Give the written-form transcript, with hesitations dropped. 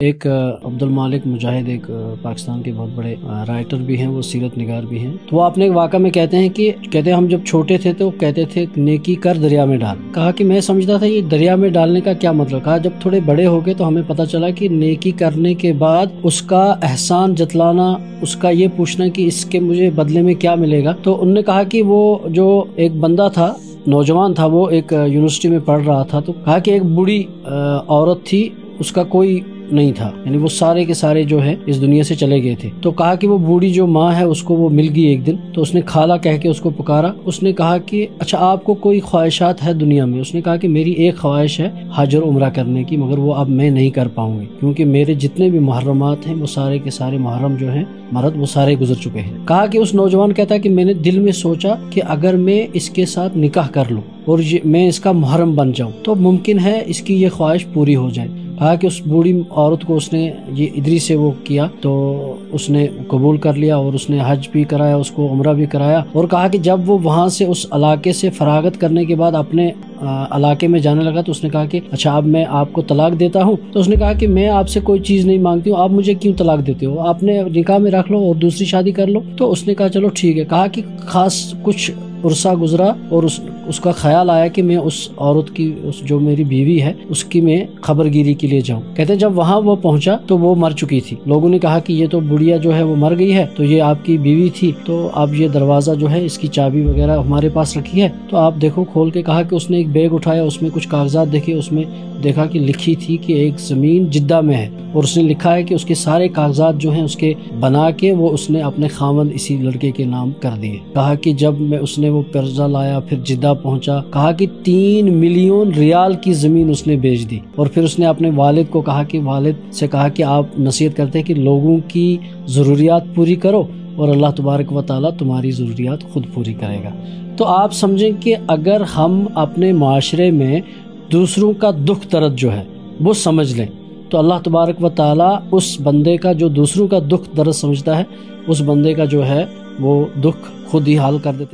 ایک عبد المالک مجاہد ایک پاکستان کے بہت بڑے رائٹر بھی ہیں، وہ سیرت نگار بھی ہیں، تو وہ اپنے واقعہ میں کہتے ہیں ہم جب چھوٹے تھے تو کہتے تھے نیکی کر دریا میں ڈال. کہا کہ میں سمجھتا تھا یہ دریا میں ڈالنے کا کیا مطلب. کہا جب تھوڑے بڑے ہو گئے تو ہمیں پتہ چلا کہ نیکی کرنے کے بعد اس کا احسان جتلانا، اس کا یہ پوچھنا کہ اس کے مجھے بدلے میں کیا ملے گا. تو انہوں نے کہا کہ وہ جو ایک بندہ تھا، نوجوان تھا، وہ ایک یونیورسٹی میں پڑھ رہا تھا، تو کہا کہ ایک بوڑھی عورت تھی، اس کا کوئی نہیں تھا، یعنی وہ سارے کے سارے جو ہے اس دنیا سے چلے گئے تھے. تو کہا کہ وہ بوڑھی جو ماں ہے اس کو وہ مل گئی ایک دن، تو اس نے خالہ کہہ کے اس کو پکارا. اس نے کہا کہ اچھا آپ کو کوئی خواہشات ہے دنیا میں؟ اس نے کہا کہ میری ایک خواہش ہے حج اور عمرہ کرنے کی، مگر وہ اب میں نہیں کر پاؤں گی کیونکہ میرے جتنے بھی محرمات ہیں وہ سارے کے سارے محرم جو ہیں مرد وہ سارے گزر چکے ہیں. کہا کہ اس نوجوان کہتا ہے کہ میں نے دل میں سوچا کہ اگر میں اس کے ساتھ نکاح کر لوں اور میں اس کا محرم بن جاؤں تو ممکن ہے اس کی یہ خواہش پوری ہو جائے. کہا کہ اس بوڑھی عورت کو اس نے یہ ادری سے وہ کیا تو اس نے قبول کر لیا اور اس نے حج بھی کرایا، اس کو عمرہ بھی کرایا. اور کہا کہ جب وہ وہاں سے اس علاقے سے فراغت کرنے کے بعد اپنے علاقے میں جانے لگا تو اس نے کہا کہ اچھا اب میں آپ کو طلاق دیتا ہوں. تو اس نے کہا کہ میں آپ سے کوئی چیز نہیں مانگتی ہوں، آپ مجھے کیوں طلاق دیتے ہو؟ آپ نے نکاح میں رکھ لو اور دوسری شادی کر لو. تو اس نے کہا چلو ٹھیک ہے. کہا کہ خاص کچھ عرصہ گزرا اور اس کا خیال آیا کہ میں اس عورت کی، اس جو میری بیوی ہے اس کی میں خبر گیری کے لیے جاؤں. کہتے ہیں جب وہاں وہ پہنچا تو وہ مر چکی تھی. لوگوں نے کہا کہ یہ تو بڑھیا جو ہے وہ مر گئی ہے، تو یہ آپ کی بیوی تھی، تو اب یہ دروازہ جو ہے اس کی چابی وغیرہ ہمارے پاس رکھی ہے، تو آپ دیکھو کھول کے. کہا کہ اس نے ایک بیگ اٹھایا، اس میں کچھ کاغذات دیکھے، اس میں دیکھا کہ لکھی تھی کہ ایک زمین جدہ میں ہے اور اس نے لکھا ہے کہ اس کے سارے کاغذات جو ہیں اس کے بنا کے وہ اس نے اپنے خاوند اسی لڑکے کے نام کر دیے. کہا کہ جب اس نے وہ قرضہ لایا پھر جدہ پہنچا، کہا کہ 3 ملین ریال کی زمین اس نے بیچ دی. اور پھر اس نے اپنے والد کو کہا کہ والد سے کہا کہ آپ نصیحت کرتے ہیں کہ لوگوں کی ضروریات پوری کرو اور اللہ تبارک و تعالیٰ تمہاری ضروریات خود پوری کرے گا. تو آپ سمجھیں کہ اگر ہم اپنے معاشرے میں دوسروں کا دکھ درد جو ہے وہ سمجھ لیں تو اللہ تبارک و تعالیٰ اس بندے کا جو دوسروں کا دکھ درد سمجھتا ہے، اس بندے کا جو ہے وہ دکھ خود ہی حل کر دیتے ہیں.